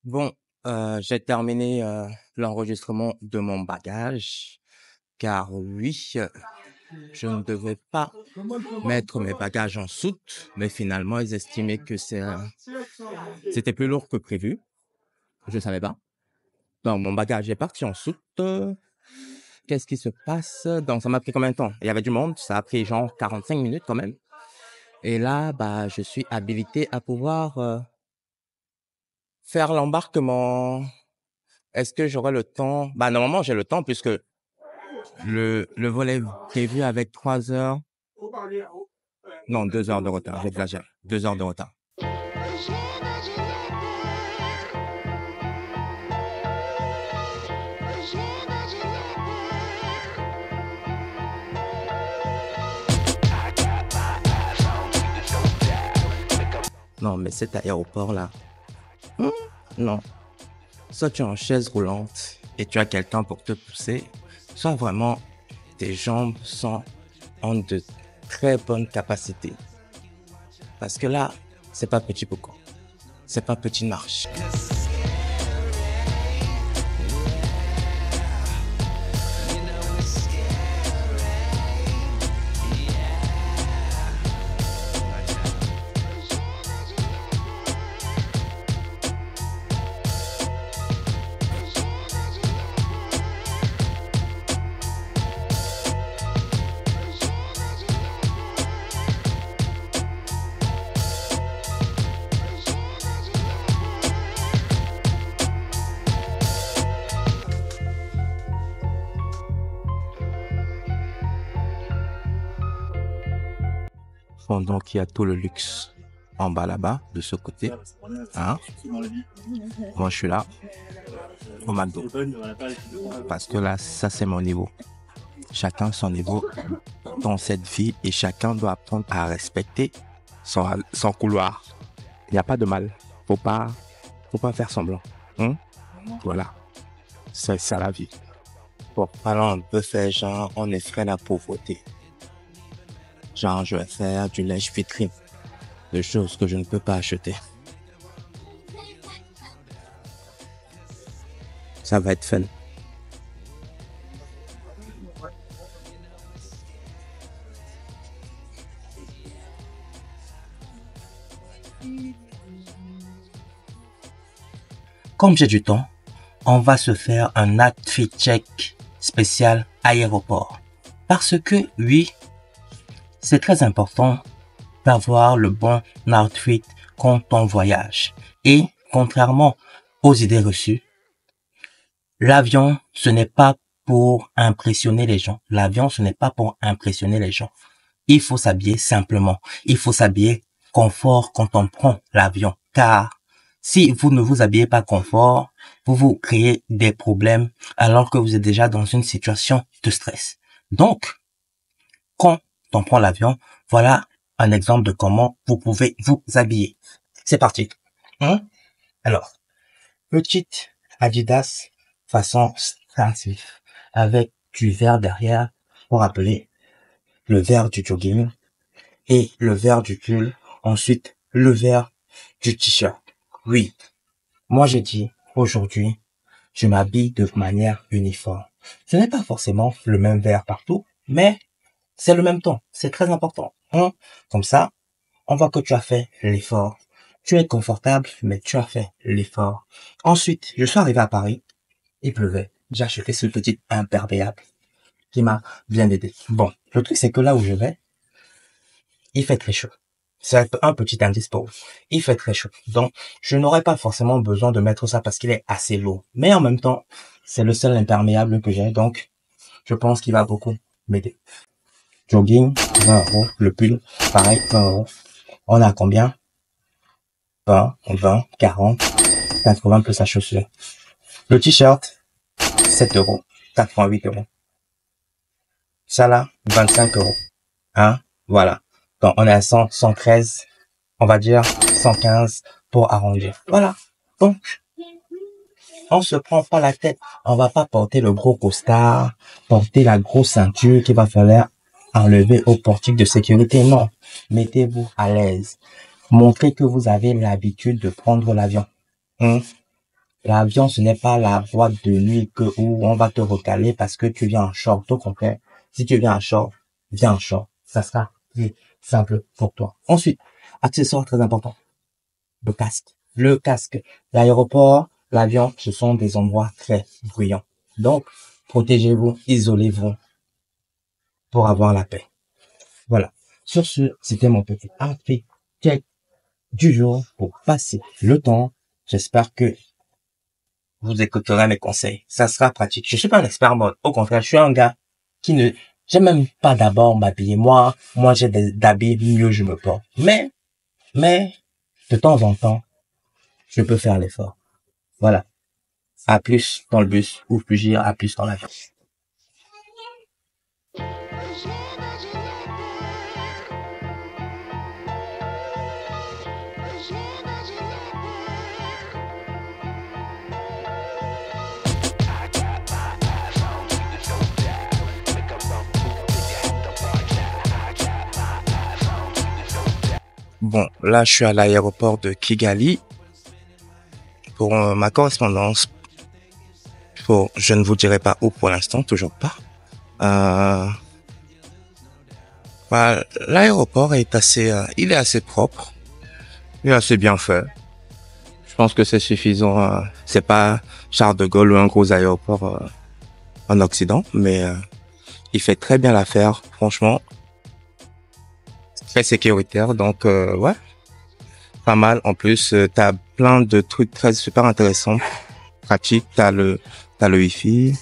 Bon, j'ai terminé l'enregistrement de mon bagage, car oui, je ne devais pas mettre mes bagages en soute, mais finalement, ils estimaient que c'était plus lourd que prévu. Je savais pas. Donc, mon bagage est parti en soute. Qu'est-ce qui se passe? Donc, ça m'a pris combien de temps? Il y avait du monde, ça a pris genre 45 minutes quand même. Et là, bah, je suis habilité à pouvoir faire l'embarquement. Est-ce que j'aurai le temps? Bah, normalement, j'ai le temps puisque le vol est prévu avec 3 heures, non, 2 heures de retard, j'exagère, 2 heures de retard. Non, mais cet aéroport-là, hmm, non. Soit tu es en chaise roulante et tu as quelqu'un pour te pousser, soit vraiment tes jambes ont de très bonnes capacités. Parce que là, c'est pas petit beaucoup. C'est pas petite marche. Bon, donc il y a tout le luxe en bas là-bas, de ce côté. Hein? Moi, je suis là, au McDo. Parce que là, ça, c'est mon niveau. Chacun son niveau dans cette vie et chacun doit apprendre à respecter son couloir. Il n'y a pas de mal. Faut pas faire semblant. Hein? Voilà. C'est ça la vie. Bon, alors on peut faire genre, on effraie la pauvreté. Genre, je vais faire du lèche-vitrine. Des choses que je ne peux pas acheter. Ça va être fun. Comme j'ai du temps, on va se faire un outfit check spécial aéroport. Parce que, oui, c'est très important d'avoir le bon outfit quand on voyage. Et, contrairement aux idées reçues, l'avion, ce n'est pas pour impressionner les gens. L'avion, ce n'est pas pour impressionner les gens. Il faut s'habiller simplement. Il faut s'habiller confort quand on prend l'avion. Car si vous ne vous habillez pas confort, vous vous créez des problèmes alors que vous êtes déjà dans une situation de stress. Donc, quand on prend l'avion, voilà un exemple de comment vous pouvez vous habiller. C'est parti. Alors, petite Adidas façon sportif avec du vert derrière pour rappeler le vert du jogging et le vert du pull, ensuite le vert du t-shirt. Oui, moi j'ai dit aujourd'hui, je m'habille de manière uniforme. Ce n'est pas forcément le même vert partout, mais c'est le même ton. C'est très important. Comme ça, on voit que tu as fait l'effort. Tu es confortable, mais tu as fait l'effort. Ensuite, je suis arrivé à Paris. Il pleuvait. J'ai acheté ce petit imperméable qui m'a bien aidé. Bon, le truc c'est que là où je vais, il fait très chaud. C'est un petit indice pour vous. Il fait très chaud. Donc, je n'aurais pas forcément besoin de mettre ça parce qu'il est assez lourd. Mais en même temps, c'est le seul imperméable que j'ai. Donc, je pense qu'il va beaucoup m'aider. Jogging, 20 euros. Le pull, pareil, 20 euros. On a combien? 20, 40, 80 plus la chaussure. Le t-shirt, 7 euros. 88 euros. Ça là, 25 euros. Voilà. Donc, on est à 100, 113, on va dire 115 pour arrondir. Voilà. Donc, on se prend pas la tête. On va pas porter le gros costard, porter la grosse ceinture qu'il va falloir enlever au portique de sécurité. Non. Mettez-vous à l'aise. Montrez que vous avez l'habitude de prendre l'avion. L'avion, ce n'est pas la boîte de nuit où on va te recaler parce que tu viens en short. Au contraire, si tu viens en short, viens en short. Ça sera plus simple pour toi. Ensuite, accessoire très important. Le casque. Le casque. L'aéroport, l'avion, ce sont des endroits très bruyants. Donc, protégez-vous, isolez-vous pour avoir la paix. Voilà. Sur ce, c'était mon petit outfit check du jour pour passer le temps. J'espère que vous écouterez mes conseils. Ça sera pratique. Je suis pas un expert en mode. Au contraire, je suis un gars qui ne, j'aime même pas d'abord m'habiller. Moi, j'ai d'habits, mieux je me porte. Mais, de temps en temps, je peux faire l'effort. Voilà. À plus dans le bus, ou plus dire à plus dans l'avion. Bon, là, je suis à l'aéroport de Kigali pour ma correspondance. Je ne vous dirai pas où pour l'instant, toujours pas. Bah, l'aéroport est il est assez propre, il est assez bien fait. Je pense que c'est suffisant. C'est pas Charles de Gaulle ou un gros aéroport en Occident, mais il fait très bien l'affaire, franchement. Très sécuritaire, donc ouais, pas mal. En plus, t'as plein de trucs super intéressants, pratiques. T'as le Wi-Fi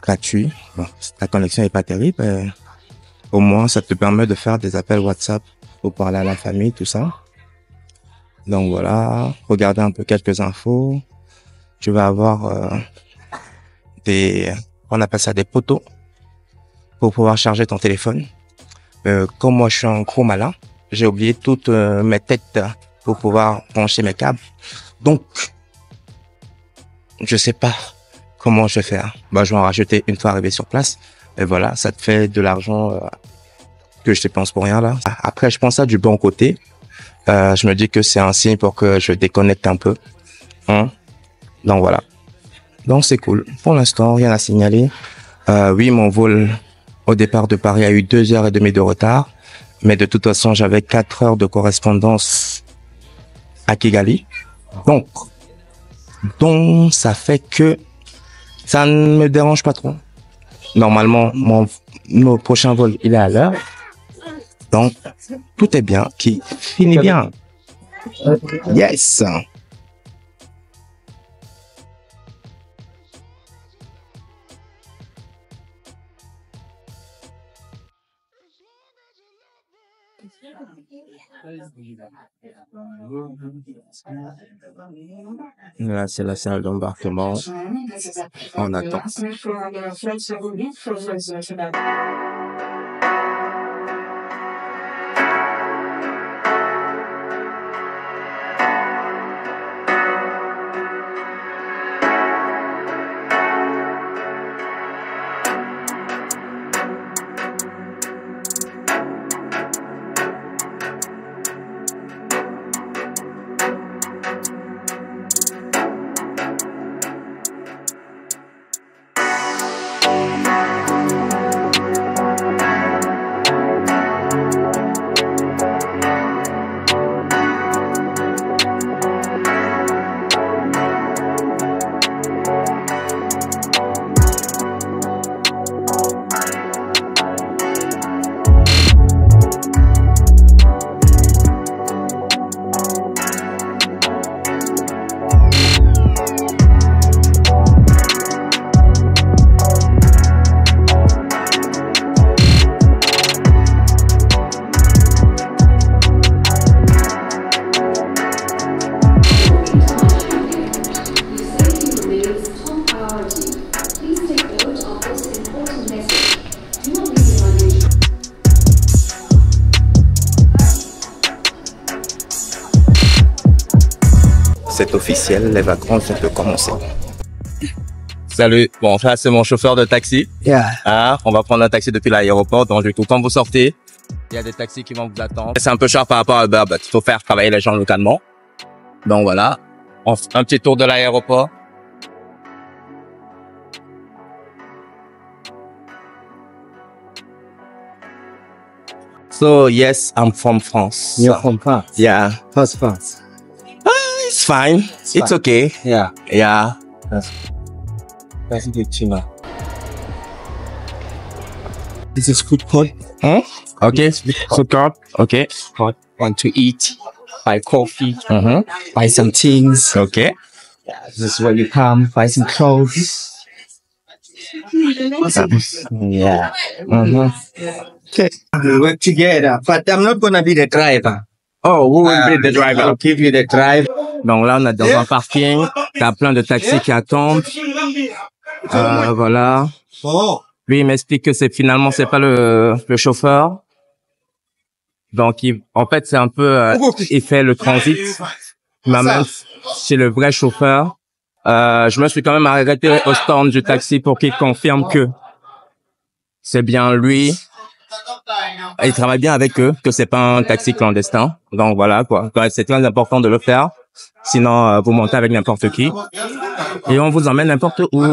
gratuit. Bon, ta connexion est pas terrible, mais au moins ça te permet de faire des appels WhatsApp pour parler à la famille, tout ça. Donc voilà, regardez un peu quelques infos. Tu vas avoir on appelle ça des poteaux pour pouvoir charger ton téléphone. Comme moi je suis un gros malin, j'ai oublié toutes mes têtes pour pouvoir brancher mes câbles. Donc, je sais pas comment je vais faire. Bah, je vais en racheter une fois arrivé sur place. Et voilà, ça te fait de l'argent que je dépense pour rien là. Après, je pense ça du bon côté. Je me dis que c'est un signe pour que je déconnecte un peu. Donc voilà. Donc c'est cool. Pour l'instant, rien à signaler. Oui, mon vol au départ de Paris a eu 2h30 de retard. Mais de toute façon, j'avais 4 heures de correspondance à Kigali. Donc, ça fait que ça ne me dérange pas trop. Normalement, mon prochain vol, il est à l'heure. Donc, tout est bien, qui finit bien. Yes! Là, c'est la salle d'embarquement. On attend. C'est officiel, les vacances viennent de commencer. Salut, bon ça c'est mon chauffeur de taxi. Yeah. On va prendre un taxi depuis l'aéroport, donc du coup quand vous sortez, il y a des taxis qui vont vous attendre. C'est un peu cher par rapport à Uber, il faut faire travailler les gens localement. Donc voilà, On fait un petit tour de l'aéroport. So yes, I'm from France. You're from France? Yeah. How's France? It's fine. It's okay. Yeah. Yeah. That's good to know. This is food court. Okay. Food court. Okay. Want to eat, buy coffee, buy some things. Okay. Yeah, this is where you come, buy some clothes. Yeah. Okay. We work together, but I'm not gonna be the driver. Oh, who will be the driver? I'll give you the drive. Donc là, on est dans un parking. T'as plein de taxis qui attendent. Voilà. Lui, il m'explique que c'est pas le chauffeur. Donc, en fait, c'est un peu, il fait le transit. Il m'amène chez le vrai chauffeur. Je me suis quand même arrêté au stand du taxi pour qu'il confirme que c'est bien lui. Il travaille bien avec eux, que c'est pas un taxi clandestin. Donc voilà, quoi. C'est très important de le faire. Sinon, vous montez avec n'importe qui. Et on vous emmène n'importe où.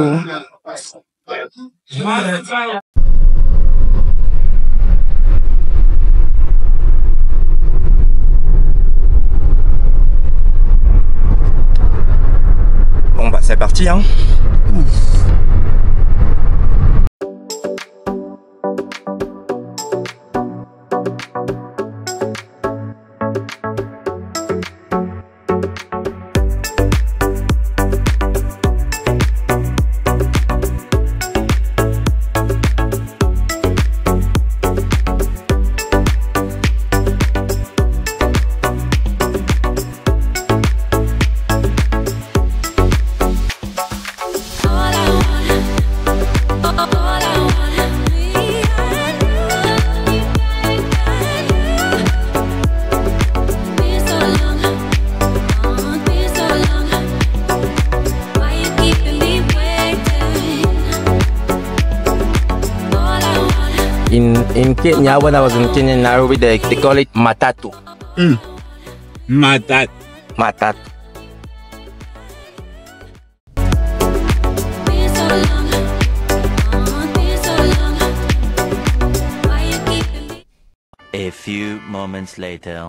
Bon, bah, c'est parti, hein. In Kenya, when I was in Kenya, Nairobi, they call it matatu. Matatu. Matatu. A few moments later.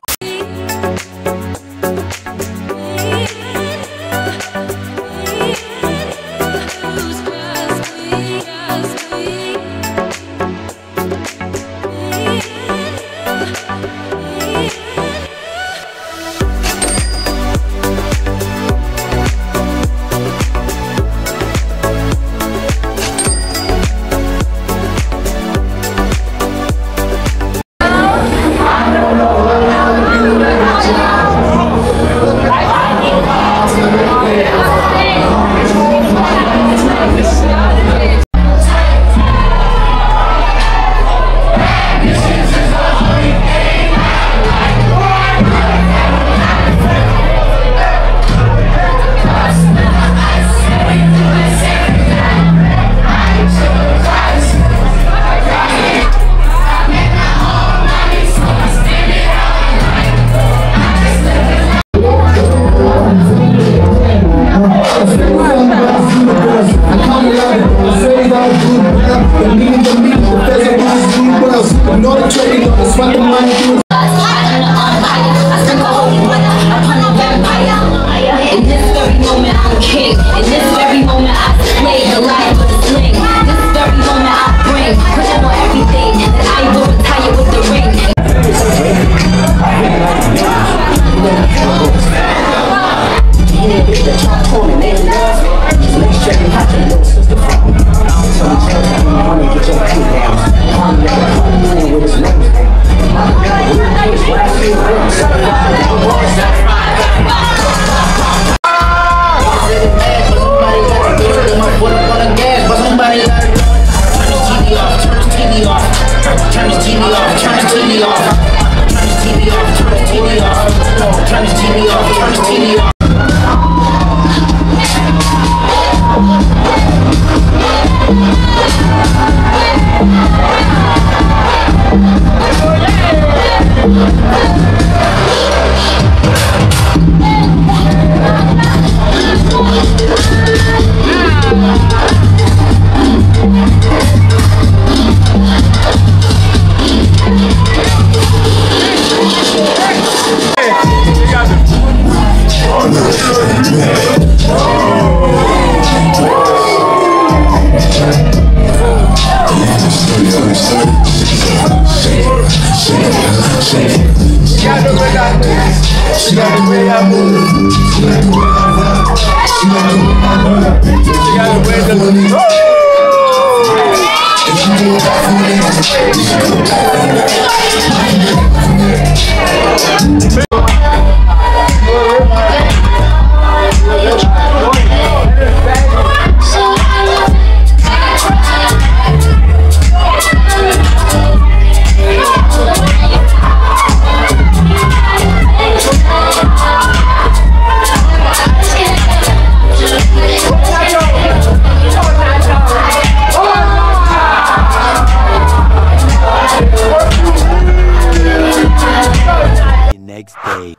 Next day.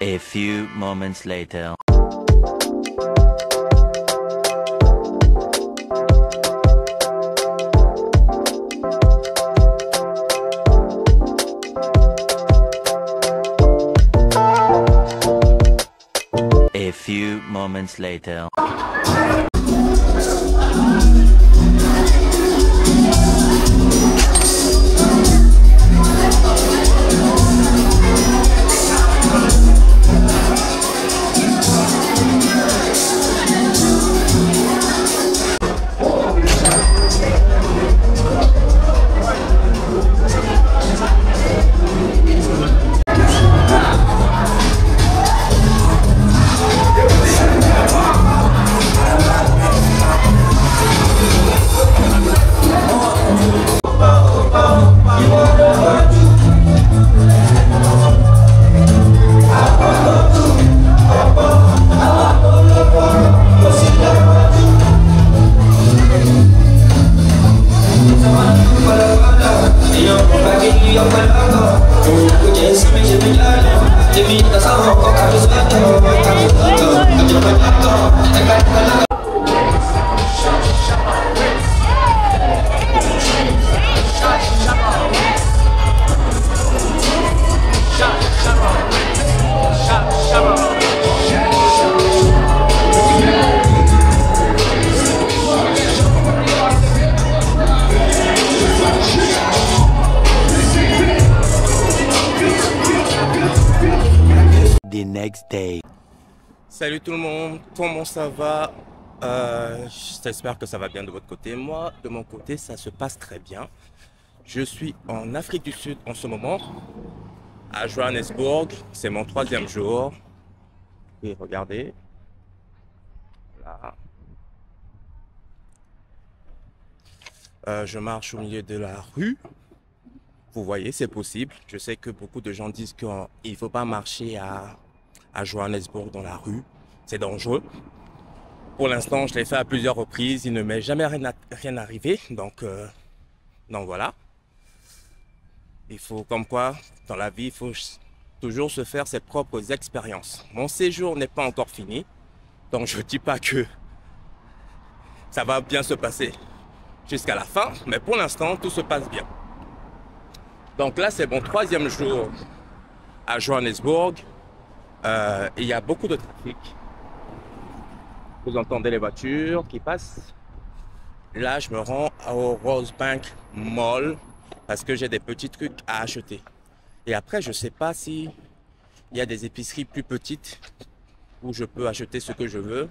A few moments later. A few moments later. The next day. Salut tout le monde, comment ça va? J'espère que ça va bien de votre côté. Moi, de mon côté, ça se passe très bien. Je suis en Afrique du Sud en ce moment, à Johannesburg. C'est mon 3e jour. Et regardez, là. Je marche au milieu de la rue. Vous voyez, c'est possible. Je sais que beaucoup de gens disent qu'il ne faut pas marcher à Johannesburg dans la rue. C'est dangereux. Pour l'instant, je l'ai fait à plusieurs reprises. Il ne m'est jamais rien arrivé. Donc voilà. Il faut, comme quoi, dans la vie, il faut toujours se faire ses propres expériences. Mon séjour n'est pas encore fini. Donc je ne dis pas que ça va bien se passer jusqu'à la fin. Mais pour l'instant, tout se passe bien. Donc là, c'est mon 3e jour à Johannesburg. Il y a beaucoup de trafic. Vous entendez les voitures qui passent. Là, je me rends au Rosebank Mall parce que j'ai des petits trucs à acheter. Et après, je ne sais pas s'il y a des épiceries plus petites où je peux acheter ce que je veux.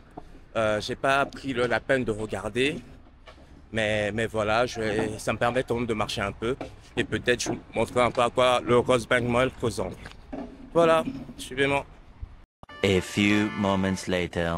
Je n'ai pas pris la peine de regarder. Mais voilà, ça me permet quand même de marcher un peu. Et peut-être je vous montrerai un peu à quoi le Rosebank Mall ressemble. Voilà, suivez-moi. A few moments later.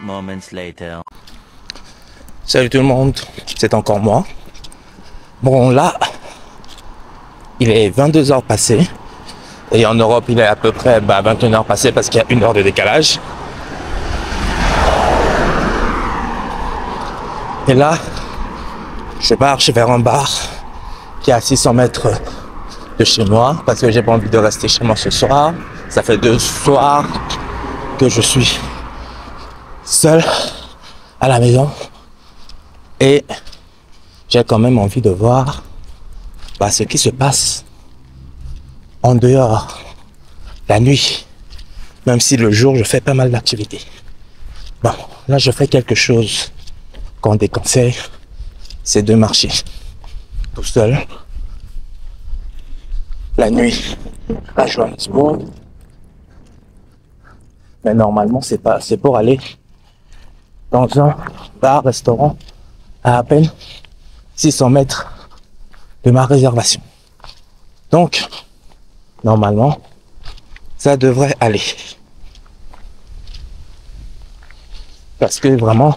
Moments later. Salut tout le monde, c'est encore moi. Bon là, il est 22h passé. Et en Europe, il est à peu près 21h passé parce qu'il y a 1 heure de décalage. Et là, je marche vers un bar qui est à 600 mètres de chez moi parce que j'ai pas envie de rester chez moi ce soir. Ça fait 2 soirs que je suis seul à la maison et j'ai quand même envie de voir ce qui se passe en dehors la nuit Même si le jour, je fais pas mal d'activités. Bon, là, je fais quelque chose qu'on déconseille, c'est de marcher tout seul la nuit à Johannesburg. Mais normalement, c'est pour aller dans un bar, restaurant à peine 600 mètres de ma réservation. Donc, normalement, ça devrait aller. Parce que vraiment,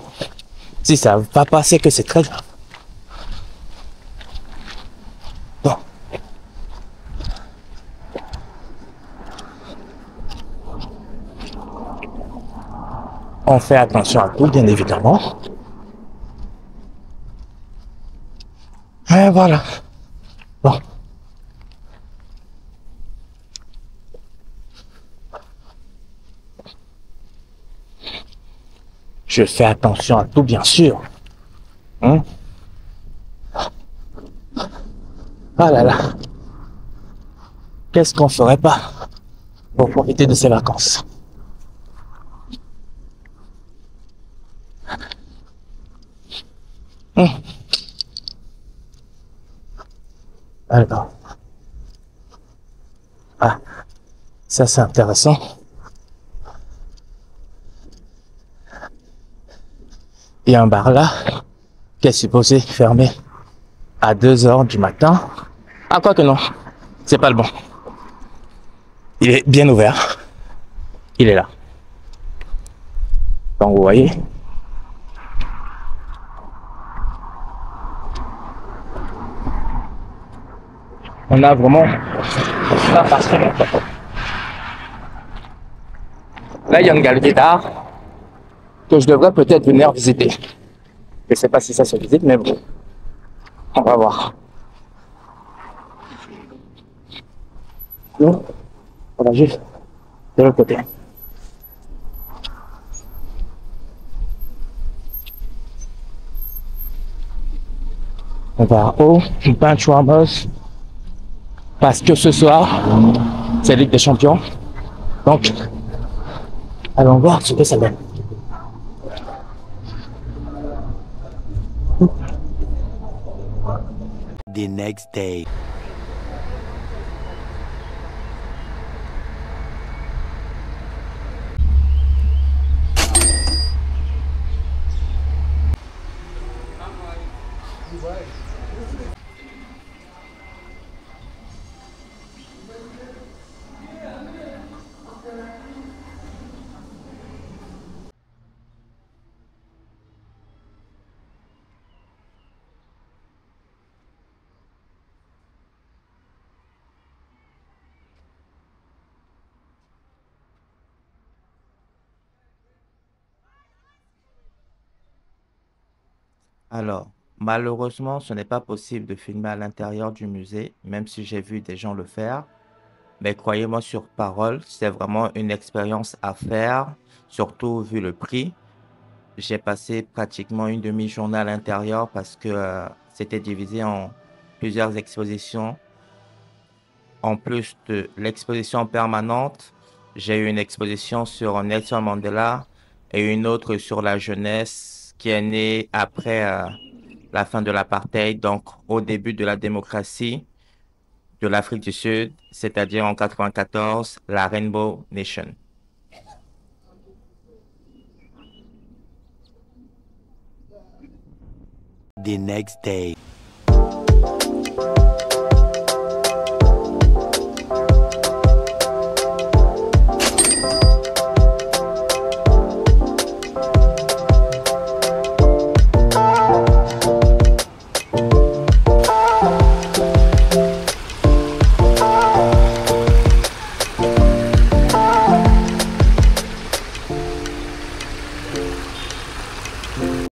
si ça va pas passer, que c'est très grave. Bon. On fait attention à tout, bien évidemment. Et voilà. Bon. Je fais attention à tout, bien sûr. Hein? Ah là là. Qu'est-ce qu'on ferait pas pour profiter de ces vacances? Alors. Ah, ça c'est intéressant. Il y a un bar là qui est supposé fermer à 2 heures du matin. Ah, quoi que non, c'est pas le bon. Il est bien ouvert. Il est là. Donc vous voyez. On a vraiment pas passé. Là, il y a une galerie d'art que je devrais peut-être venir visiter. Je sais pas si ça se visite, mais bon, on va voir. Nous, on va juste de l'autre côté. On va au Bench Warmers parce que ce soir, c'est Ligue des Champions. Donc, allons voir ce que ça donne. The next day. Alors, malheureusement, ce n'est pas possible de filmer à l'intérieur du musée, même si j'ai vu des gens le faire. Mais croyez-moi sur parole, c'est vraiment une expérience à faire, surtout vu le prix. J'ai passé pratiquement une demi-journée à l'intérieur parce que c'était divisé en plusieurs expositions. En plus de l'exposition permanente, j'ai eu une exposition sur Nelson Mandela et une autre sur la jeunesse qui est née après la fin de l'apartheid, donc au début de la démocratie de l'Afrique du Sud, c'est-à-dire en 94, la Rainbow Nation. The next day.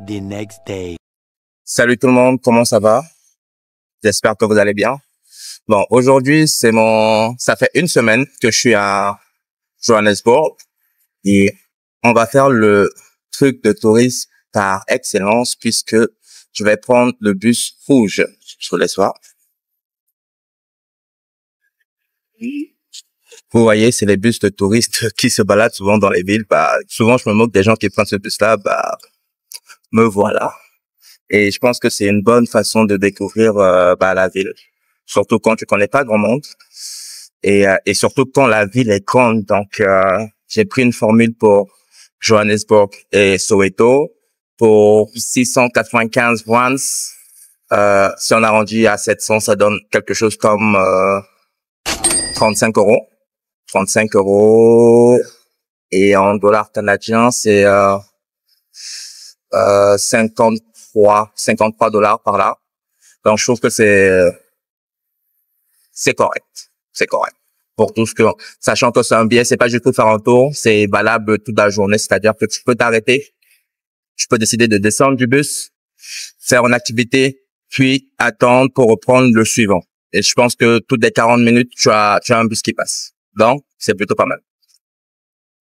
The next day. Salut tout le monde, comment ça va? J'espère que vous allez bien. Bon, aujourd'hui, ça fait une semaine que je suis à Johannesburg et on va faire le truc de tourisme par excellence puisque je vais prendre le bus rouge. Je vous laisse voir. Vous voyez, c'est les bus de touristes qui se baladent souvent dans les villes. Bah, souvent, je me moque des gens qui prennent ce bus-là. Bah, me voilà. Et je pense que c'est une bonne façon de découvrir la ville, surtout quand tu connais pas grand monde et surtout quand la ville est grande. Donc, j'ai pris une formule pour Johannesburg et Soweto pour 695 rands. Si on arrondit à 700, ça donne quelque chose comme 35 euros. 35 euros et en dollars canadiens, c'est 53 dollars par là. Donc, je trouve que c'est correct. C'est correct. Pour tout ce que, sachant que c'est un billet, c'est pas juste pour faire un tour, c'est valable toute la journée. C'est-à-dire que tu peux t'arrêter. Tu peux décider de descendre du bus, faire une activité, puis attendre pour reprendre le suivant. Et je pense que toutes les 40 minutes, tu as un bus qui passe. Donc, c'est plutôt pas mal.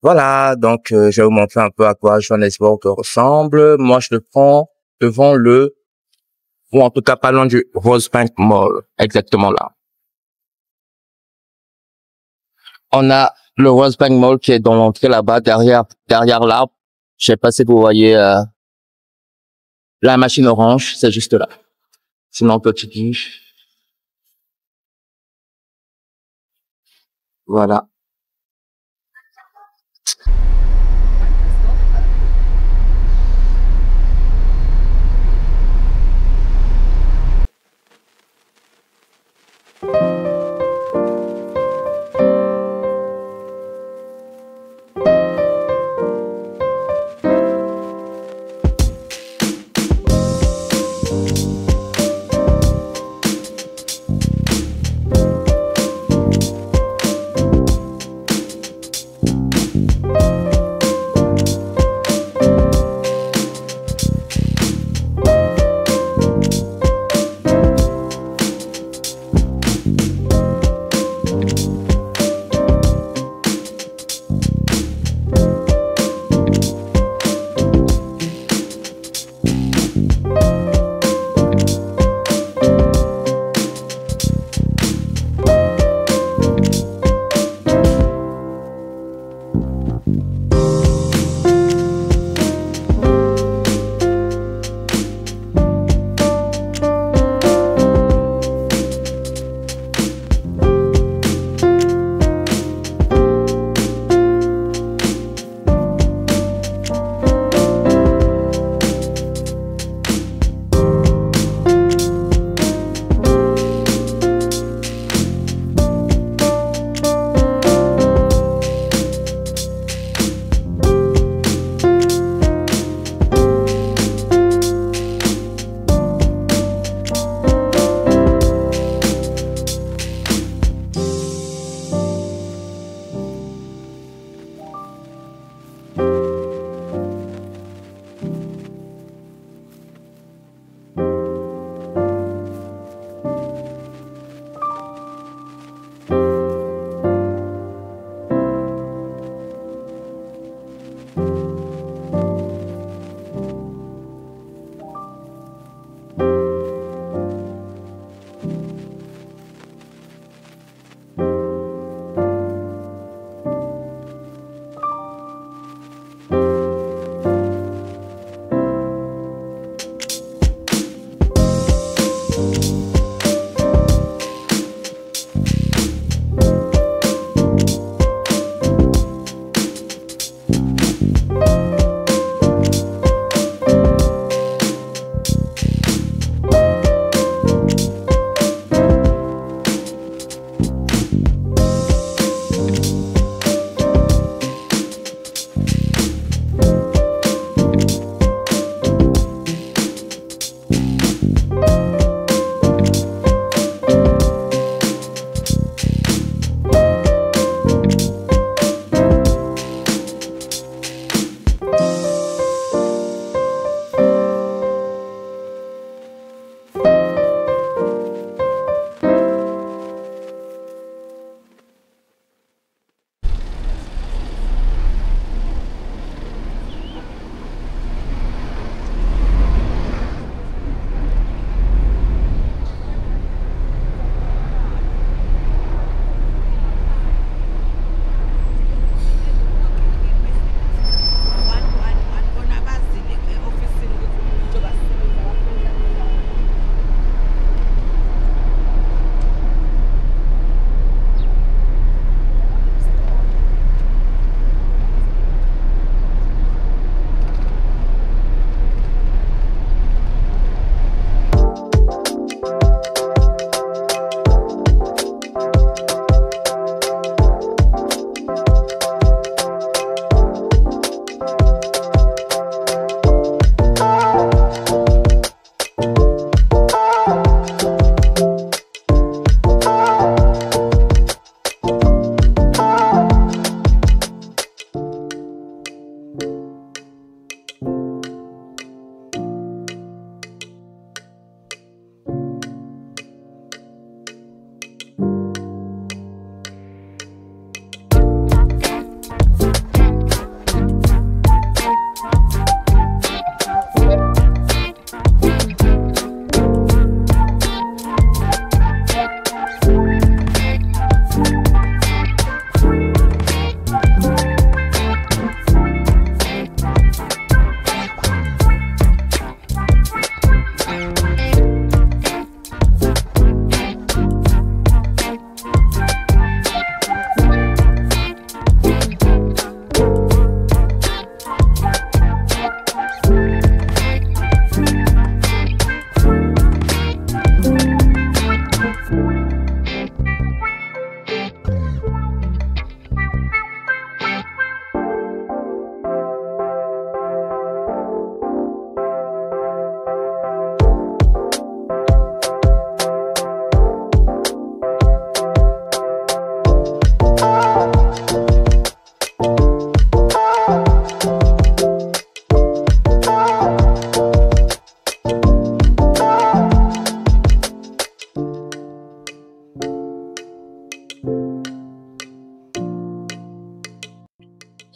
Voilà, donc je vais vous montrer un peu à quoi Johannesburg ressemble. Moi, je le prends devant ou en tout cas pas loin du Rosebank Mall, exactement là. On a le Rosebank Mall qui est dans l'entrée là-bas, derrière l'arbre. Je sais pas si vous voyez la machine orange, c'est juste là. Sinon, petit guiche. Voilà.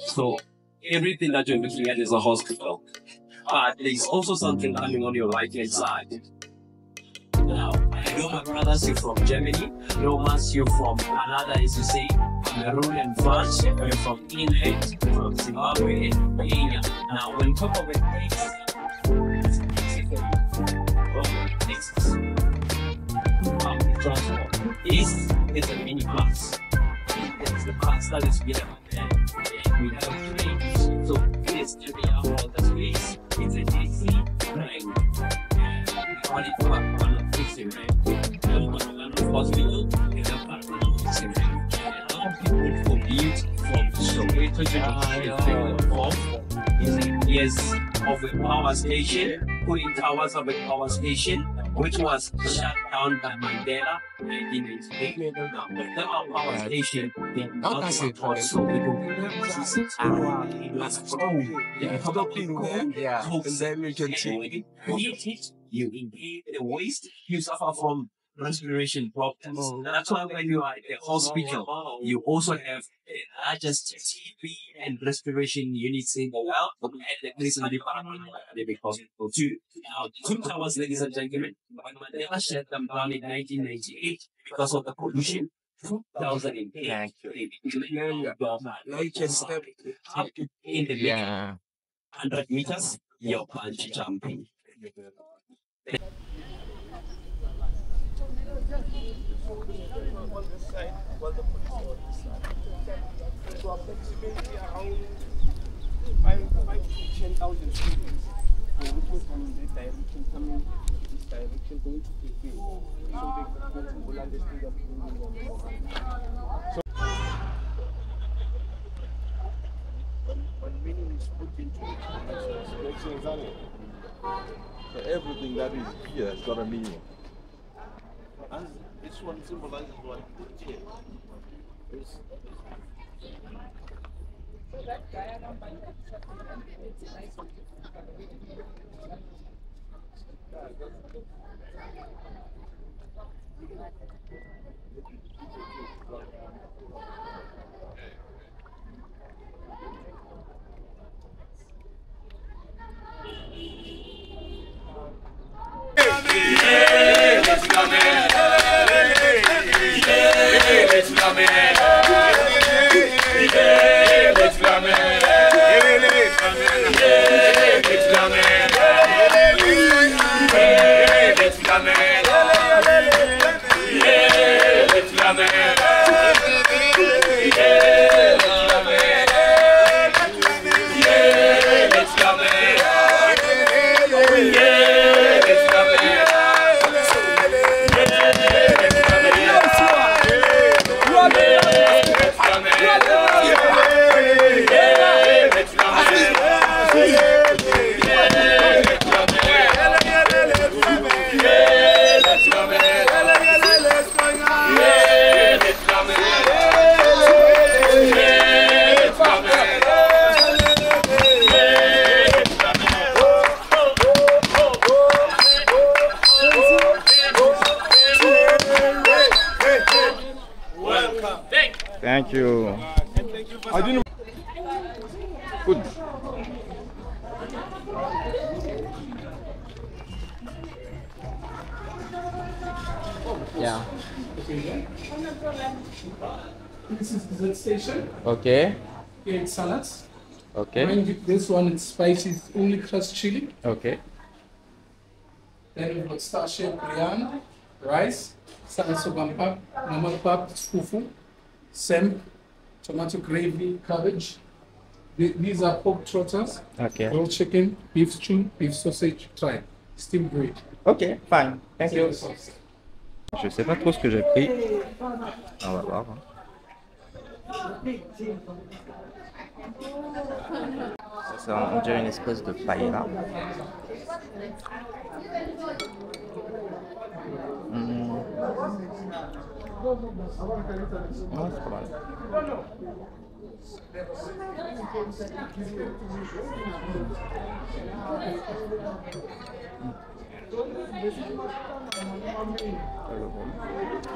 So everything that you're looking at is a hospital. There's also something coming on your right hand side. Now, I know my brothers, you're from Germany. No mas, you're from Canada, as you say, Cameroon and France. You're from England, from Zimbabwe and Kenya. Now, when we talk about Texas, transport. This is a mini bus. It's the bus that is here. We have trains. So this to be our water space. It's a DC train. We call it one of fixing train. One of hospital is a part of fixing train. A lot of people commute from Soweto to years of a power station, putting towers of a power station, which was shut down by Mandela in 1998. The power station did not support Soweto. You inhale the waste, you suffer from respiration problems. That's why when you are at the hospital, you also have the largest TB and respiration units in the world, and the police department hospital too. Now, 2 towers, ladies and gentlemen, when Mandela shut them down in 1998 because of the pollution. 2008, up in the middle, 100 meters, you're bungee jumping. So approximately around 5 to 10,000 students were looking from this direction, coming this direction, going to KK. So they could go to Bolande Stadium. When meaning is put into it, so everything that is here has got a meaning. and this one symbolizes what here. Thank you. I didn't. Good. Yeah. This is dessert station. Okay. Here it's salads. Okay. This one is spicy, it's only crushed chili. Okay. Then we've got star-shaped biryani, rice, salsa pap, normal pap, fufu, semp, tomato gravy, cabbage. These are pork trotters, Okay. grilled chicken, beef stew, beef sausage, tripe, steamed bread. Ok, fine. Thank you. Je sais pas trop ce que j'ai pris. On va voir. Ça, on dirait une espèce de paella. Ouais, c'est pas mal. Je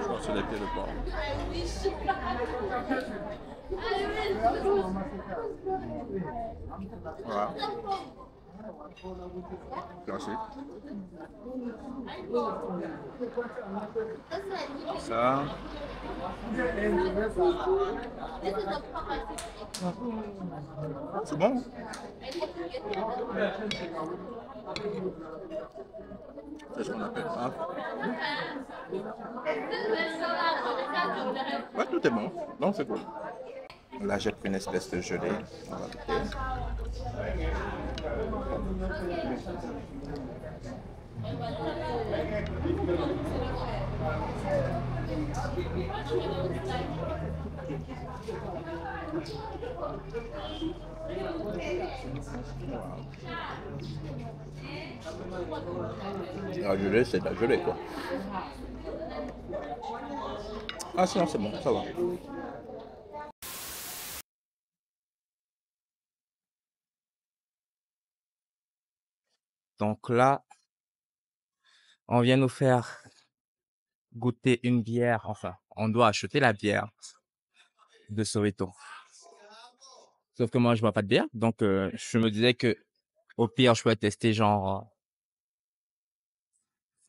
crois que c'est les pieds de porc. Voilà. Classique. Ça. C'est bon? C'est ce qu'on appelle ça. Ouais, tout est bon. Non, c'est cool. Là, j'ai pris une espèce de gelée. On va goûter. La gelée, c'est de la gelée, quoi. Ah, sinon, c'est bon, ça va. Donc là, on vient nous faire goûter une bière. Enfin, on doit acheter la bière de Soweto. Sauf que moi, je bois pas de bière. Donc, je me disais que au pire, je pourrais tester genre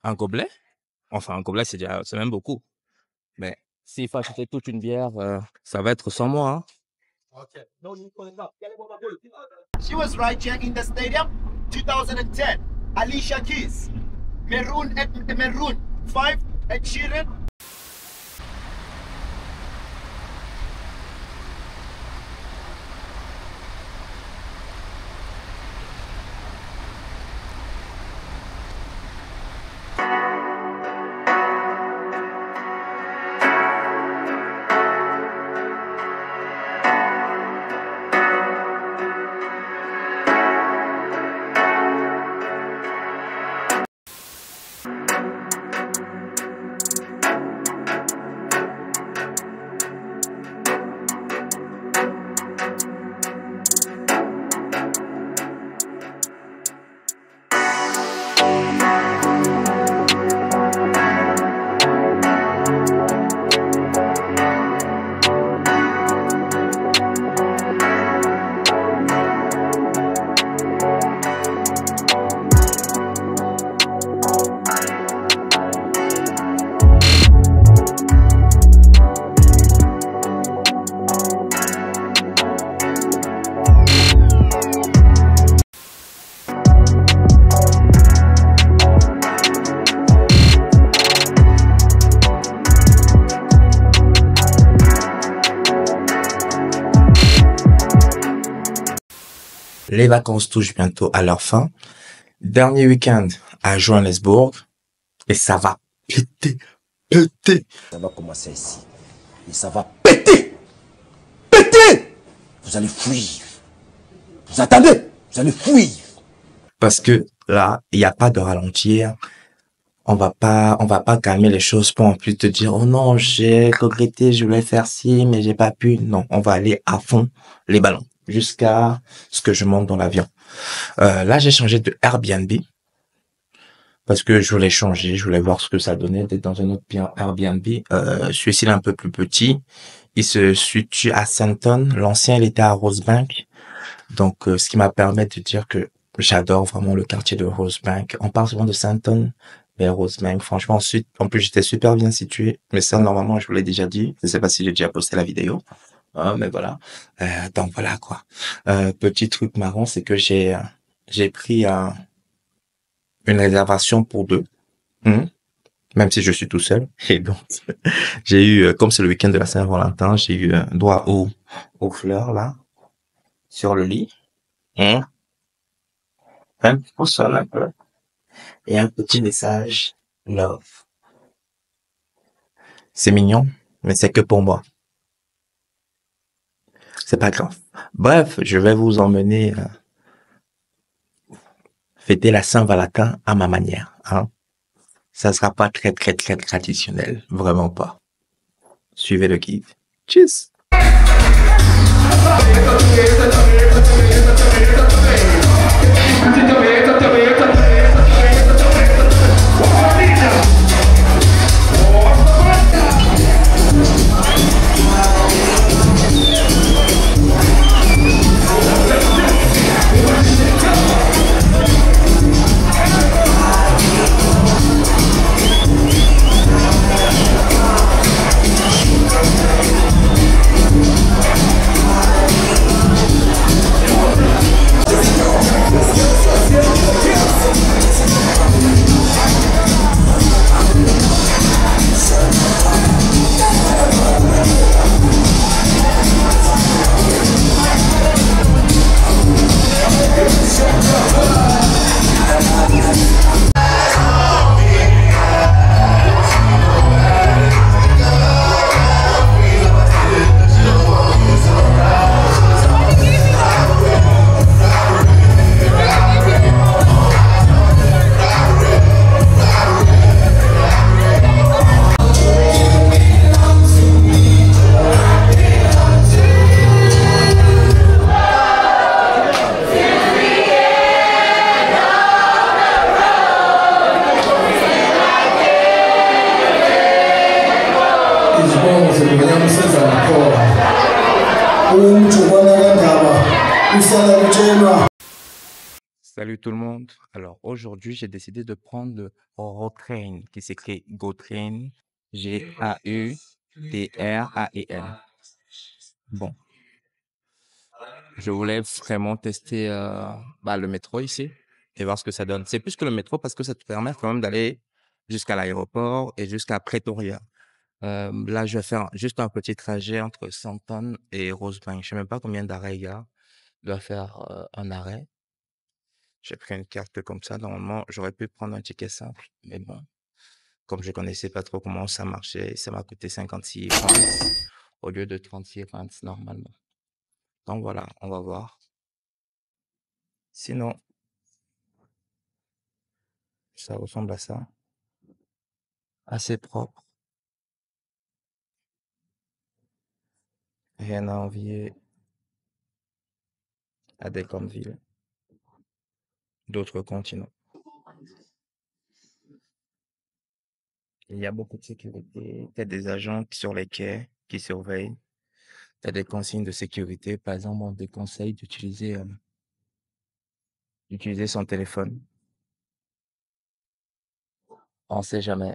un gobelet. Enfin, un gobelet, c'est même beaucoup. Mais s'il faut acheter toute une bière, ça va être sans moi. Hein. She was right here in the stadium, 2010. Alicia Keys, Maroon 5, Ed Sheeran. Les vacances touchent bientôt à leur fin. Dernier week-end à Johannesburg. Et ça va péter. Ça va commencer ici. Et ça va péter. Vous allez fuir. Vous attendez. Vous allez fuir. Parce que là, il n'y a pas de ralentir. On va pas calmer les choses pour en plus te dire, oh non, j'ai regretté, je voulais faire ci, mais j'ai pas pu. Non, on va aller à fond les ballons jusqu'à ce que je monte dans l'avion. Là, j'ai changé de Airbnb parce que je voulais changer, je voulais voir ce que ça donnait d'être dans un autre Airbnb. Celui-ci est un peu plus petit. Il se situe à Sandton. L'ancien, il était à Rosebank. Donc, ce qui m'a permis de dire que j'adore vraiment le quartier de Rosebank. On parle souvent de Sandton, mais Rosebank, franchement, ensuite, en plus, j'étais super bien situé. Mais ça, normalement, je vous l'ai déjà dit. Je sais pas si j'ai déjà posté la vidéo. Mais voilà. Donc voilà quoi. Petit truc marrant, c'est que j'ai pris une réservation pour deux, même si je suis tout seul. Et donc j'ai eu, comme c'est le week-end de la Saint-Valentin, j'ai eu droit aux fleurs là sur le lit, un pousson un peu et un petit message love. C'est mignon, mais c'est que pour moi. C'est pas grave. Bref, je vais vous emmener fêter la Saint-Valentin à ma manière. Hein. Ça sera pas très traditionnel. Vraiment pas. Suivez le guide. Tchuss! Salut tout le monde. Alors aujourd'hui, j'ai décidé de prendre le GoTrain qui s'écrit GoTrain, G-A-U-T-R-A-I-N. Bon, je voulais vraiment tester le métro ici et voir ce que ça donne. C'est plus que le métro parce que ça te permet quand même d'aller jusqu'à l'aéroport et jusqu'à Pretoria. Là, je vais faire juste un petit trajet entre Sandton et Rosebank. Je sais même pas combien d'arrêts il y a. Je dois faire un arrêt. J'ai pris une carte comme ça. Normalement, j'aurais pu prendre un ticket simple. Mais bon, comme je connaissais pas trop comment ça marchait, ça m'a coûté 56 francs au lieu de 36 francs normalement. Donc voilà, on va voir. Sinon, ça ressemble à ça. Assez propre. Rien à envier à des grandes villes d'autres continents. Il y a beaucoup de sécurité. Il y a des agents sur les quais qui surveillent. Il y a des consignes de sécurité. Par exemple, on déconseille d'utiliser son téléphone. On ne sait jamais.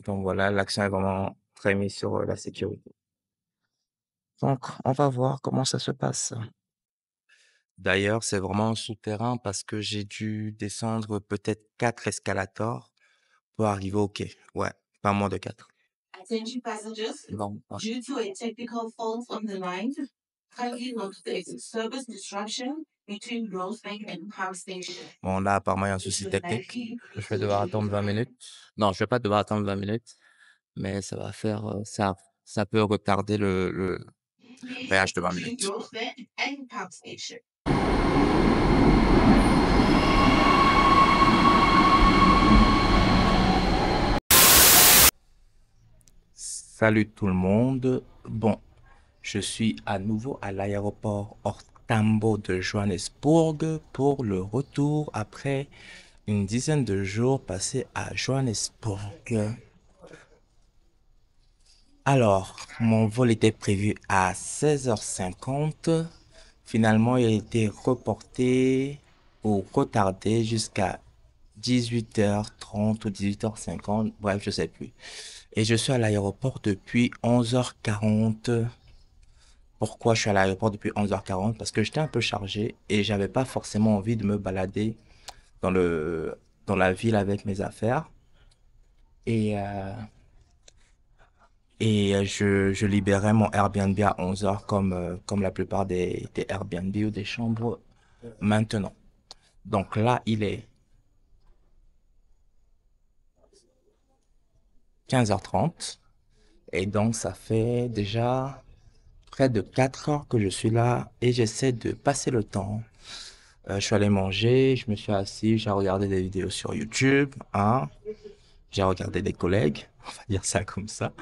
Donc voilà, l'accent est vraiment très mis sur la sécurité. Donc, on va voir comment ça se passe. D'ailleurs, c'est vraiment souterrain parce que j'ai dû descendre peut-être 4 escalators pour arriver au quai. Ouais, pas moins de 4. Attention passengers, Bon, due to a technical fault on the line, kindly note there is a service disruption between Rosebank and Park Station. Bon, là, apparemment, il y a un souci technique. Je vais devoir attendre 20 minutes. Non, je vais pas devoir attendre 20 minutes, mais ça va faire, ça peut retarder le voyage de 20 minutes. Rosebank and Park Station. Salut tout le monde. Bon, je suis à nouveau à l'aéroport Tambo de Johannesburg pour le retour après une dizaine de jours passés à Johannesburg. Alors, mon vol était prévu à 16h50. Finalement, il a été reporté ou retardé jusqu'à 18h30 ou 18h50. Bref, je sais plus. Et je suis à l'aéroport depuis 11h40. Pourquoi je suis à l'aéroport depuis 11h40? Parce que j'étais un peu chargé et j'avais pas forcément envie de me balader dans la ville avec mes affaires. Et je libérais mon Airbnb à 11h comme la plupart des Airbnb ou des chambres maintenant. Donc là, il est 15h30 et donc ça fait déjà près de 4 heures que je suis là et j'essaie de passer le temps. Je suis allé manger, je me suis assis, j'ai regardé des vidéos sur YouTube, hein. J'ai regardé des collègues, on va dire ça comme ça.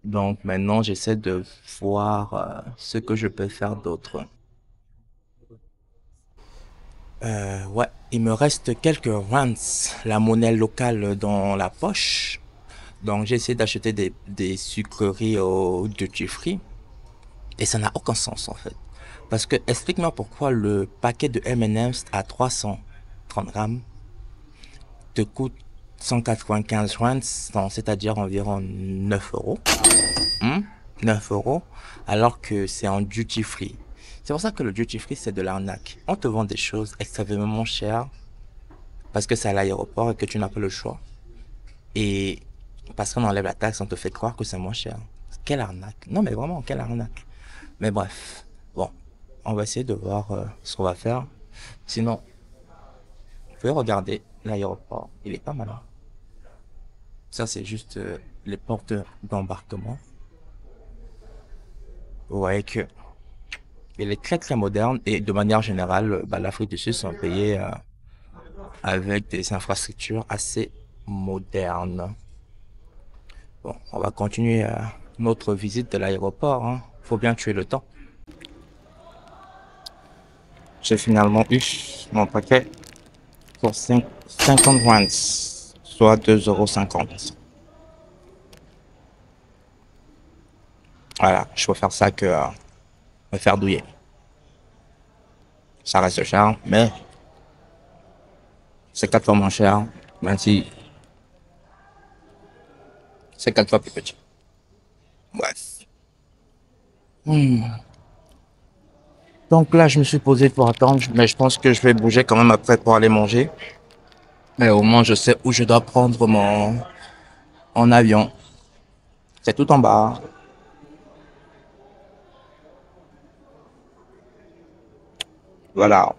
Donc maintenant, j'essaie de voir ce que je peux faire d'autre. Ouais, il me reste quelques rands, la monnaie locale dans la poche. Donc j'ai essayé d'acheter des sucreries au duty free. Et ça n'a aucun sens en fait. Parce que explique-moi pourquoi le paquet de M&M's à 330 grammes te coûte 195 rands, c'est-à-dire environ 9 euros. 9 euros, alors que c'est en duty free. C'est pour ça que le duty free, c'est de l'arnaque. On te vend des choses extrêmement chères parce que c'est à l'aéroport et que tu n'as pas le choix. Et parce qu'on enlève la taxe, on te fait croire que c'est moins cher. Quelle arnaque. Non, mais vraiment, quelle arnaque. Mais bref, bon, on va essayer de voir ce qu'on va faire. Sinon, vous pouvez regarder l'aéroport. Il est pas mal. Ça, c'est juste les portes d'embarquement. Vous voyez que il est très très moderne et de manière générale, l'Afrique du Sud sont pays avec des infrastructures assez modernes. Bon, on va continuer notre visite de l'aéroport. Hein. Faut bien tuer le temps. J'ai finalement eu mon paquet pour 50 rands, soit 2,50 €. Voilà, je préfère ça que me faire douiller. Ça reste cher, mais c'est 4 fois moins cher, même si c'est 4 fois plus petit. Bref. Donc là, je me suis posé pour attendre, mais je pense que je vais bouger quand même après pour aller manger. Mais au moins, je sais où je dois prendre mon avion. C'est tout en bas. Voilà.